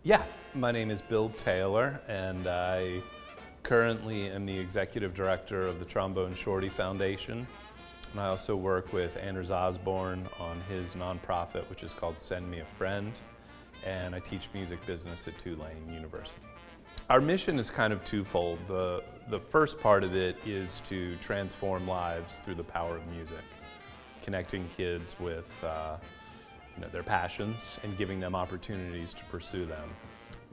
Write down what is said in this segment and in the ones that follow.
Yeah, my name is Bill Taylor, and I currently am the executive director of the Trombone Shorty Foundation. And I also work with Anders Osborne on his nonprofit, which is called Send Me a Friend, and I teach music business at Tulane University. Our mission is kind of twofold. The first part of it is to transform lives through the power of music, connecting kids with their passions and giving them opportunities to pursue them.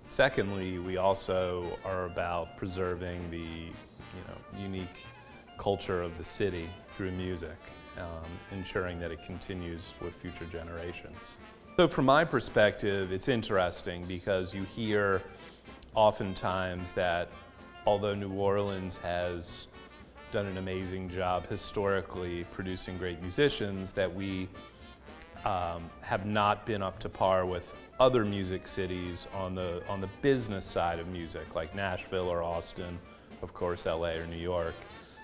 Secondly, we also are about preserving the unique culture of the city through music, ensuring that it continues with future generations. So from my perspective, it's interesting because you hear oftentimes that although New Orleans has done an amazing job historically producing great musicians, that we have not been up to par with other music cities on the business side of music, like Nashville or Austin, of course LA or New York.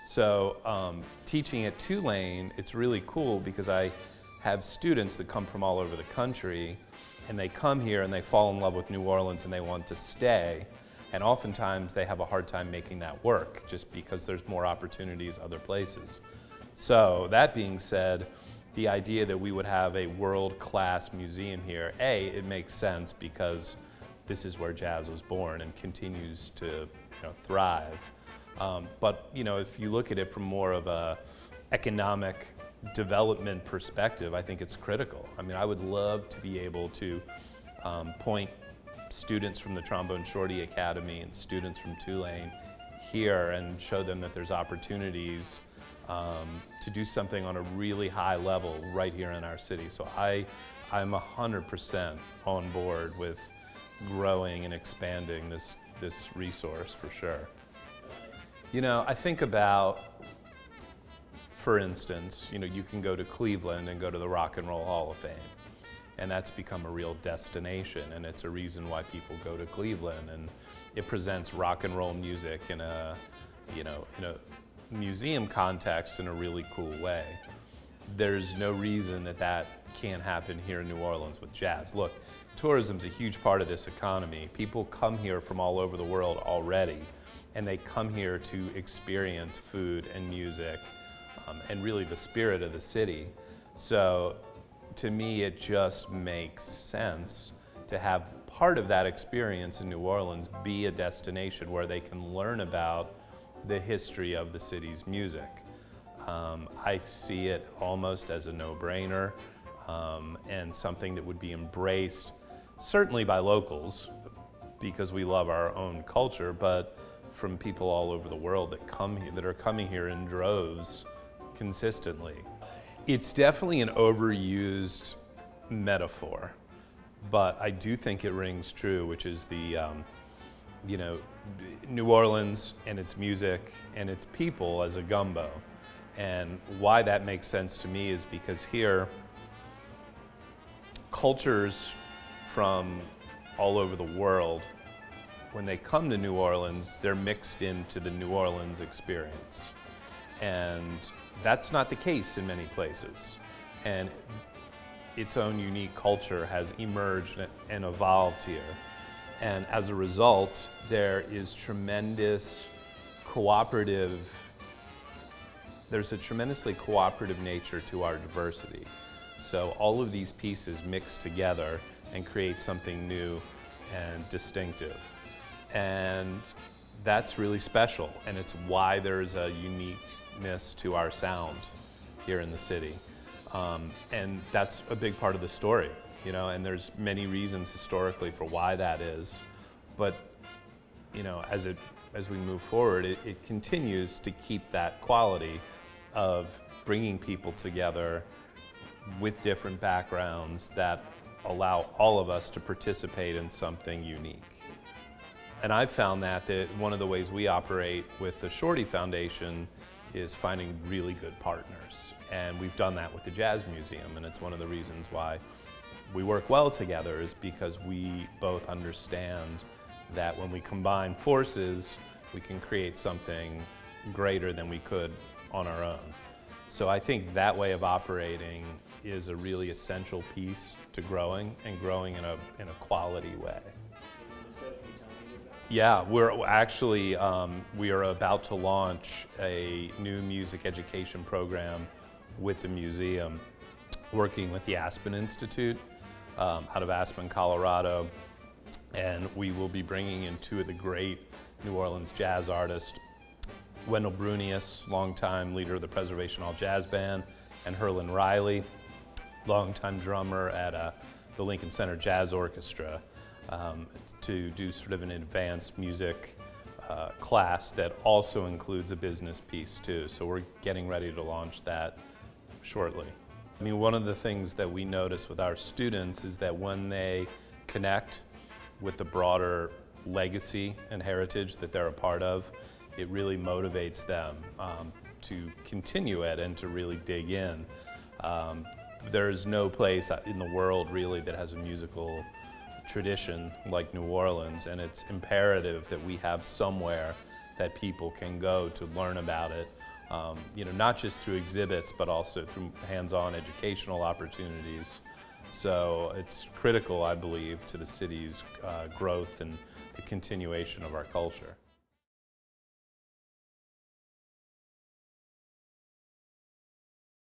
So teaching at Tulane, it's really cool because I have students that come from all over the country, and they come here and they fall in love with New Orleans and they want to stay. And oftentimes they have a hard time making that work just because there's more opportunities other places. So that being said, the idea that we would have a world-class museum here, it makes sense because this is where jazz was born and continues to thrive. But if you look at it from more of a economic development perspective, I think it's critical. I mean, I would love to be able to point students from the Trombone Shorty Academy and students from Tulane here and show them that there's opportunities to do something on a really high level right here in our city. So I'm 100% on board with growing and expanding this resource for sure. I think about, for instance, you can go to Cleveland and go to the Rock and Roll Hall of Fame. And that's become a real destination, and it's a reason why people go to Cleveland, and it presents rock and roll music in a museum context in a really cool way. There's no reason that can't happen here in New Orleans with jazz. Look, tourism's a huge part of this economy. People come here from all over the world already, and they come here to experience food and music, and really the spirit of the city. So to me, it just makes sense to have part of that experience in New Orleans be a destination where they can learn about the history of the city's music. I see it almost as a no-brainer and something that would be embraced certainly by locals because we love our own culture, but from people all over the world that are coming here in droves consistently. It's definitely an overused metaphor, but I do think it rings true, which is the New Orleans and its music and its people as a gumbo. And why that makes sense to me is because here, cultures from all over the world, when they come to New Orleans, they're mixed into the New Orleans experience. And that's not the case in many places. And its own unique culture has emerged and evolved here. And as a result, there is there's a tremendously cooperative nature to our diversity. So all of these pieces mix together and create something new and distinctive. And that's really special, and it's why there's a uniqueness to our sound here in the city. And that's a big part of the story, and there's many reasons historically for why that is. But, as we move forward, it continues to keep that quality of bringing people together with different backgrounds that allow all of us to participate in something unique. And I've found that one of the ways we operate with the Shorty Foundation is finding really good partners. And we've done that with the Jazz Museum, and it's one of the reasons why we work well together is because we both understand that when we combine forces, we can create something greater than we could on our own. So I think that way of operating is a really essential piece to growing, and growing in a quality way. Yeah, we're actually, we are about to launch a new music education program with the museum, working with the Aspen Institute out of Aspen, Colorado. And we will be bringing in two of the great New Orleans jazz artists, Wendell Brunius, longtime leader of the Preservation Hall Jazz Band, and Herlin Riley, longtime drummer at the Lincoln Center Jazz Orchestra, to do sort of an advanced music class that also includes a business piece too. So we're getting ready to launch that shortly. I mean, one of the things that we notice with our students is that when they connect with the broader legacy and heritage that they're a part of, it really motivates them to continue it and to really dig in. There's no place in the world really that has a musical tradition like New Orleans, and it's imperative that we have somewhere that people can go to learn about it, you know, not just through exhibits but also through hands-on educational opportunities. So it's critical, I believe, to the city's growth and the continuation of our culture.